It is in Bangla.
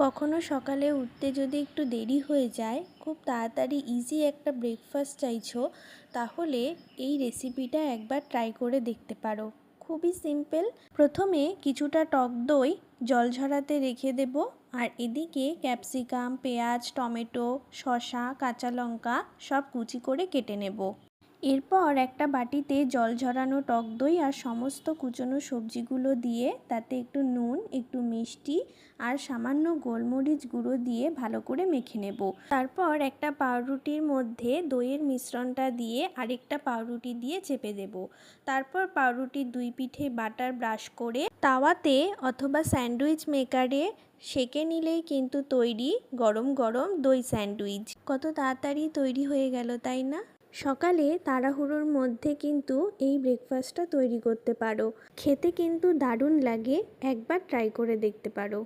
কখনো সকালে উঠতে যদি একটু দেরি হয়ে যায়, খুব তাড়াতাড়ি ইজি একটা ব্রেকফাস্ট চাইছো, তাহলে এই রেসিপিটা একবার ট্রাই করে দেখতে পারো। খুবই সিম্পল। প্রথমে কিছুটা টক দই জল ঝরাতে রেখে দেব, আর এদিকে ক্যাপসিকাম, পেঁয়াজ, টমেটো, শসা, কাঁচা লঙ্কা সব কুচি করে কেটে নেব। এরপর একটা বাটিতে জল ঝরানো টক দই আর সমস্ত কুচনো সবজিগুলো দিয়ে তাতে একটু নুন, একটু মিষ্টি আর সামান্য গোলমরিচ গুঁড়ো দিয়ে ভালো করে মেখে নেব। তারপর একটা পাউরুটির মধ্যে দইয়ের মিশ্রণটা দিয়ে আরেকটা পাউরুটি দিয়ে চেপে দেব। তারপর পাউরুটির দুই পিঠে বাটার ব্রাশ করে তাওয়াতে অথবা স্যান্ডউইচ মেকারে সেঁকে নিলেই কিন্তু তৈরি গরম গরম দই স্যান্ডউইচ। কত তাড়াতাড়ি তৈরি হয়ে গেল, তাই না? সকালে তাড়াহুড়োর মধ্যে কিন্তু এই ব্রেকফাস্টটা তৈরি করতে পারো। খেতে কিন্তু দারুণ লাগে, একবার ট্রাই করে দেখতে পারো।